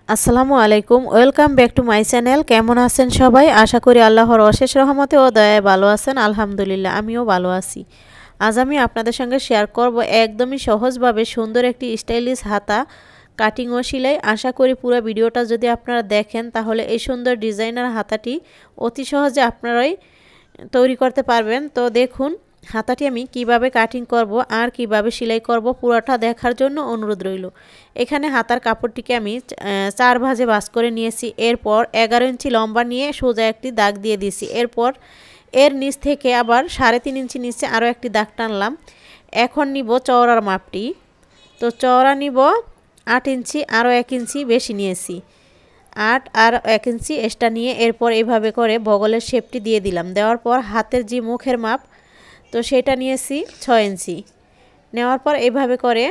আসসালামু আলাইকুম, welcome back to my channel. কেমন আছেন সবাই? আশা করি আল্লাহর অশেষ রহমতে ও দয়ায় ভালো আছেন। আলহামদুলিল্লাহ, আমিও ভালো আছি। আজ আমি আপনাদের সঙ্গে শেয়ার করব একদমই সহজভাবে সুন্দর একটি স্টাইলিশ হাতা কাটিং ও সেলাই। আশা করি পুরো ভিডিওটা যদি আপনারা দেখেন তাহলে এই সুন্দর ডিজাইনার হাতাটি অতি সহজে আপনারাই তৈরি করতে পারবেন। তো দেখুন হাতাটি আমি কিভাবে কাটিং করব আর কিভাবে সেলাই করব পুরোটা দেখার জন্য অনুরোধ রইল। এখানে হাতার কাপড়টিকে আমি 4 ভাঁজে ভাঁজ করে নিয়েছি। এরপর 11 ইঞ্চি লম্বা নিয়ে সোজা একটি দাগ দিয়ে দিয়েছি। এরপর এর নিচ থেকে আবার 3.5 ইঞ্চি নিচে আরও একটি দাগ টানলাম। এখন নিব চওড়ার মাপটি। তো চওড়া নিব 8 ইঞ্চি, আরও 1 ইঞ্চি বেশি নিয়েছি। 8 আর 1 ইঞ্চি এক্সট্রা নিয়ে এরপর এইভাবে করে বগলের শেপটি দিয়ে দিলাম। দেওয়ার পর হাতের যে মুখের মাপ তো সেটা নিয়েছি 6 ইঞ্চি। নেওয়ার পর এইভাবে করে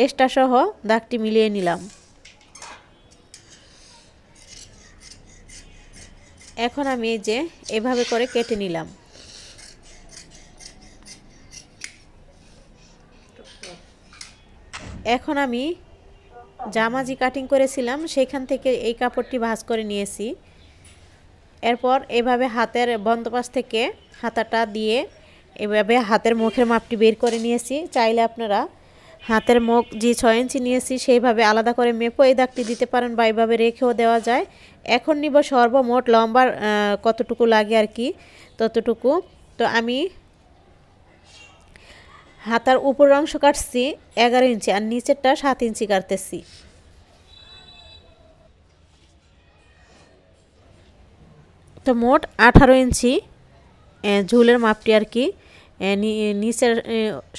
এক্সট্রা সহ দাগটি মিলিয়ে নিলাম। এখন আমি এই যে এভাবে করে কেটে নিলাম। এখন আমি জামাজি কাটিং করেছিলাম সেখান থেকে এই কাপড়টি ভাঁজ করে নিয়েছি। এরপর এভাবে হাতের বন্ধপাশ থেকে হাতাটা দিয়ে এভাবে হাতের মুখের মাপটি বের করে নিয়েছি। চাইলে আপনারা হাতের মুখ যে 6 ইঞ্চি নিয়েছি সেইভাবে আলাদা করে মেপো এই দাগটি দিতে পারেন বা এইভাবে রেখেও দেওয়া যায়। এখন নিব সর্বমোট লম্বা কতটুকু লাগে আর কি ততটুকু। তো আমি হাতার উপর অংশ কাটছি 11 ইঞ্চি আর নিচেরটা 7 ইঞ্চি কাটতেছি। তো মোট 18 ইঞ্চি ঝুলের মাপটি আর কি নিচের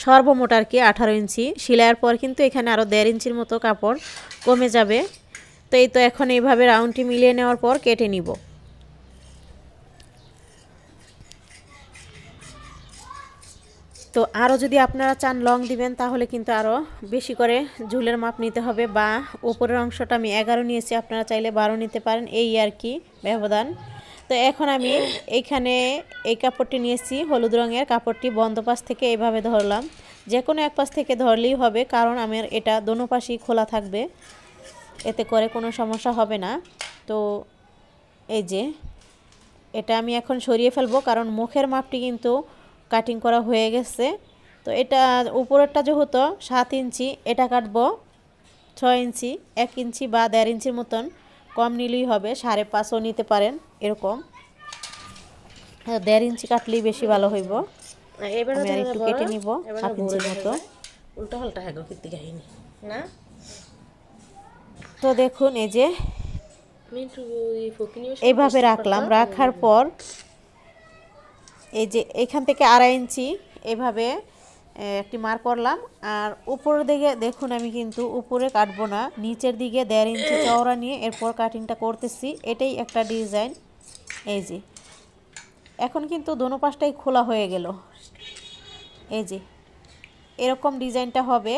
সর্বমোট আর কি 18 ইঞ্চি। সেলাইয়ের পর কিন্তু এখানে আরও 1.5 ইঞ্চির মতো কাপড় কমে যাবে। তো এই তো এখন এইভাবে রাউন্ডটি মিলিয়ে নেওয়ার পর কেটে নিব। তো আরও যদি আপনারা চান লং দিবেন তাহলে কিন্তু আরও বেশি করে ঝুলের মাপ নিতে হবে, বা উপরের অংশটা আমি 11 নিয়েছি, আপনারা চাইলে 12 নিতে পারেন, এই আর কি ব্যবধান। তো এখন আমি এইখানে এই কাপড়টি নিয়েছি হলুদ রঙের কাপড়টি বন্ধ পাশ থেকে এইভাবে ধরলাম। যে কোনো এক পাশ থেকে ধরলেই হবে, কারণ আমার এটা দোনো পাশেই খোলা থাকবে, এতে করে কোনো সমস্যা হবে না। তো এই যে এটা আমি এখন সরিয়ে ফেলবো, কারণ মুখের মাপটি কিন্তু কাটিং করা হয়ে গেছে। তো এটা উপরেরটা যেহেতু 7 ইঞ্চি, এটা কাটবো 6 ইঞ্চি, 1 ইঞ্চি বা 1.5 ইঞ্চির মতন কম নিলেই হবে, 5.5ও নিতে পারেন এরকম। 1.5 ইঞ্চি কাটলেই বেশি ভালো হইব। আমি আর একটু কেটে নিব 1/2 ইঞ্চির মতো। উল্টা পাল্টা হ্যাঁ কীর্তি কাহিনী না। তো দেখুন এই যে এইভাবে রাখলাম। রাখার পর এই যে এখান থেকে 2.5 ইঞ্চি এভাবে একটি মার্ক করলাম। আর উপরের দিকে দেখুন আমি কিন্তু উপরে কাটবো না, নিচের দিকে 1.5 ইঞ্চি চওড়া নিয়ে এরপর কাটিংটা করতেছি। এটাই একটা ডিজাইন। এই যে এখন কিন্তু দোনো পাশটাই খোলা হয়ে গেল। এই যে এরকম ডিজাইনটা হবে।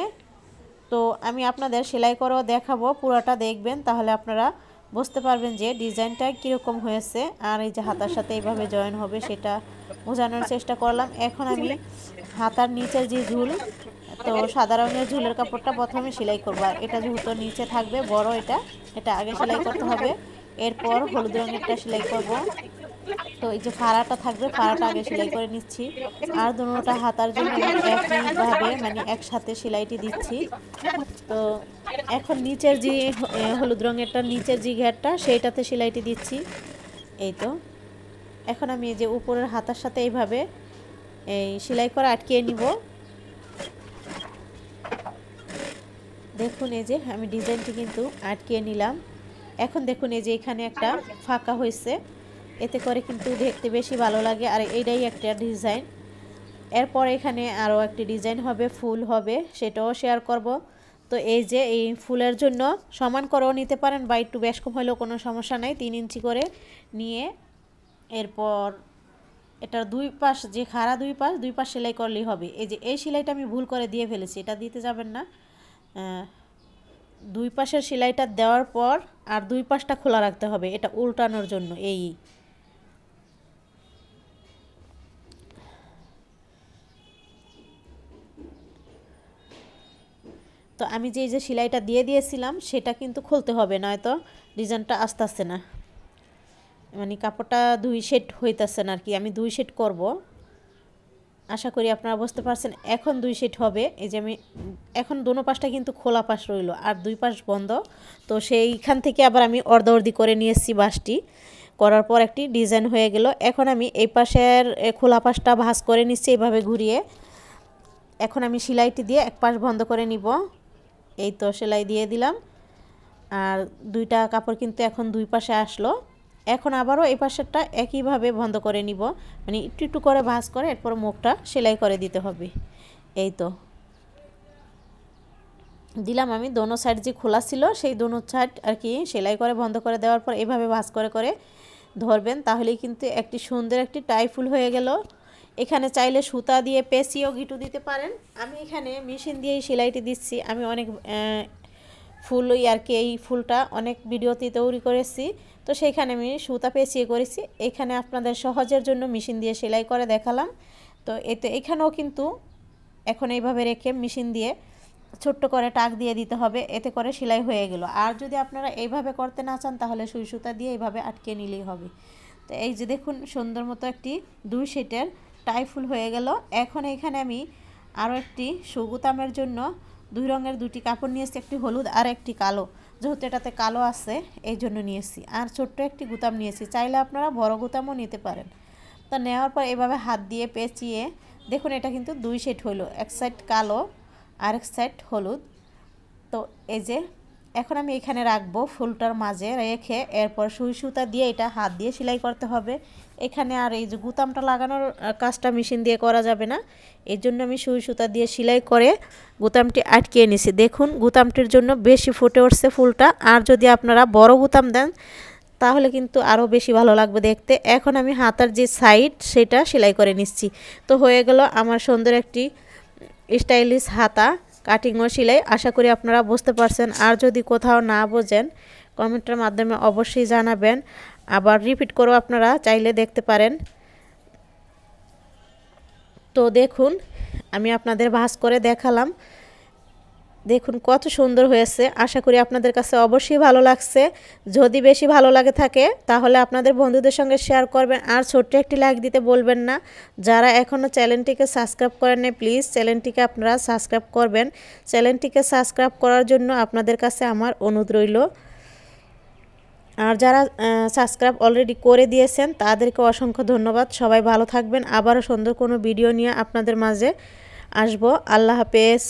তো আমি আপনাদের সেলাই করেও দেখাবো, পুরোটা দেখবেন তাহলে আপনারা বুঝতে পারবেন যে ডিজাইনটা কীরকম হয়েছে। আর এই যে হাতার সাথে এইভাবে জয়েন হবে সেটা বোঝানোর চেষ্টা করলাম। এখন আমি হাতার নিচের যে ঝুল, তো সাদা রঙের ঝুলের কাপড়টা প্রথমে সেলাই করবো। আর এটা যেহেতু নিচে থাকবে বড়, এটা আগে সেলাই করতে হবে, এরপর হলুদ রঙেরটা সেলাই করব। তো এই যে ফাড়াটা থাকবে, ফাড়াটা আগে সেলাই করে নিচ্ছি। আর দুটোটা হাতার জন্য একইভাবে মানে একসাথে সেলাইটি দিচ্ছি। তো এখন নিচের যে হলুদ রঙেরটা নিচের যে ঘেরটা সেইটাতে সেলাইটি দিচ্ছি। এই তো এখন আমি এই যে উপরের হাতার সাথে এইভাবে এই সেলাই করে আটকিয়ে নিব। দেখুন এই যে আমি ডিজাইনটি কিন্তু আটকিয়ে নিলাম। এখন দেখুন এই যে এখানে একটা ফাঁকা হয়েছে, এতে করে কিন্তু দেখতে বেশি ভালো লাগে। আর এইটাই একটা ডিজাইন। এরপর এখানে আরও একটি ডিজাইন হবে, ফুল হবে, সেটাও শেয়ার করব। তো এই যে এই ফুলের জন্য সমান করেও নিতে পারেন বা একটু বেশ কম হলেও কোনো সমস্যা নাই। 3 ইঞ্চি করে নিয়ে এরপর এটার দুই পাশ যে খাড়া দুই পাশ সেলাই করলেই হবে। এই যে এই সেলাইটা আমি ভুল করে দিয়ে ফেলেছি, এটা দিতে যাবেন না। দুই পাশের সেলাইটা দেওয়ার পর আর দুই পাশটা খোলা রাখতে হবে, এটা উল্টানোর জন্য। এই তো আমি যে সেলাইটা দিয়ে দিয়েছিলাম সেটা কিন্তু খুলতে হবে, নয়তো ডিজাইনটা আসতেছে না, মানে কাপড়টা 2 সেট হইতেছে না আর কি। আমি 2 সেট করব, আশা করি আপনারা বুঝতে পারছেন। এখন 2 সেট হবে। এই যে আমি এখন দোনো পাশটা কিন্তু খোলা পাশ রইলো আর 2 পাশ বন্ধ। তো সেইখান থেকে আবার আমি অর্ধি করে নিয়েছি বাঁশটি, করার পর একটি ডিজাইন হয়ে গেল। এখন আমি এই পাশের খোলা পাশটা ভাঁজ করে নিচ্ছি এইভাবে ঘুরিয়ে। এখন আমি সেলাইটি দিয়ে এক পাশ বন্ধ করে নিব। এই তো সেলাই দিয়ে দিলাম, আর 2টা কাপড় কিন্তু এখন 2 পাশে আসলো। এখন আবারও এই পাশেরটা একইভাবে বন্ধ করে নিব, মানে একটু একটু করে ভাঁজ করে এরপর মুখটা সেলাই করে দিতে হবে। এই তো দিলাম আমি। দোনো সাইড যে খোলা ছিল সেই দোনো সাইড আর কি সেলাই করে বন্ধ করে দেওয়ার পর এভাবে ভাঁজ করে করে ধরবেন, তাহলেই কিন্তু একটি সুন্দর একটি টাই ফুল হয়ে গেল। এখানে চাইলে সুতা দিয়ে পেঁচিয়েও গিটু দিতে পারেন। আমি এখানে মেশিন দিয়েই সেলাইটি দিচ্ছি। আমি অনেক ফুলই আর কি, এই ফুলটা অনেক ভিডিওতে তৈরি করেছি, তো সেইখানে আমি সুতা পেঁচিয়ে করেছি। এখানে আপনাদের সহজের জন্য মেশিন দিয়ে সেলাই করে দেখালাম। তো এতে এখানেও কিন্তু এখন এইভাবে রেখে মেশিন দিয়ে ছোট্ট করে টাক দিয়ে দিতে হবে, এতে করে সেলাই হয়ে গেল। আর যদি আপনারা এইভাবে করতে না চান তাহলে সুই সুতা দিয়ে এইভাবে আটকে নিলেই হবে। তো এই যে দেখুন সুন্দর মতো একটি 2 সেটের টাই ফুল হয়ে গেল। এখন এখানে আমি আরও একটি সুগুতামের জন্য 2 রঙের 2টি কাপড় নিয়েছি, একটি হলুদ আর একটি কালো, যেহেতু এটাতে কালো আছে এই জন্য নিয়েছি। আর ছোট্ট একটি গুতাম নিয়েছি, চাইলে আপনারা বড় গুতামও নিতে পারেন। তা নেওয়ার পর এভাবে হাত দিয়ে পেঁচিয়ে দেখুন এটা কিন্তু 2 সেট হইল, এক সাইড কালো আর এক সাইড হলুদ। তো এই যে এখন আমি এখানে রাখবো ফুলটার মাঝে রেখে এরপর সুই সুতা দিয়ে এটা হাত দিয়ে সেলাই করতে হবে। এখানে আর এই যে গুতামটা লাগানোর কাজটা মেশিন দিয়ে করা যাবে না, এই জন্য আমি সুই সুতা দিয়ে সেলাই করে গুতামটি আটকিয়ে নিছি। দেখুন গুতামটির জন্য বেশি ফুটে উঠছে ফুলটা। আর যদি আপনারা বড় গুতাম দেন তাহলে কিন্তু আরও বেশি ভালো লাগবে দেখতে। এখন আমি হাতার যে সাইড সেটা সেলাই করে নিচ্ছি। তো হয়ে গেল আমার সুন্দর একটি স্টাইলিশ হাতা কাটিং ও সেলাই। আশা করি আপনারা বুঝতে পারছেন। আর যদি কোথাও না বোঝেন কমেন্টের মাধ্যমে অবশ্যই জানাবেন, আবার রিপিট করেও আপনারা চাইলে দেখতে পারেন। তো দেখুন আমি আপনাদের ভাঁজ করে দেখালাম, দেখুন কত সুন্দর হয়েছে। আশা করি আপনাদের কাছে অবশ্যই ভালো লাগছে। যদি বেশি ভালো লাগে থাকে তাহলে আপনাদের বন্ধুদের সঙ্গে শেয়ার করবেন, আর ছোট্ট একটি লাইক দিতে বলবেন না। যারা এখনও চ্যানেলটিকে সাবস্ক্রাইব করেন নাই প্লিজ চ্যানেলটিকে আপনারা সাবস্ক্রাইব করবেন। চ্যানেলটিকে সাবস্ক্রাইব করার জন্য আপনাদের কাছে আমার অনুরোধ রইল। আর যারা সাবস্ক্রাইব অলরেডি করে দিয়েছেন তাদেরকে অসংখ্য ধন্যবাদ। সবাই ভালো থাকবেন। আবারও সুন্দর কোনো ভিডিও নিয়ে আপনাদের মাঝে আসবো। আল্লাহ হাফেজ।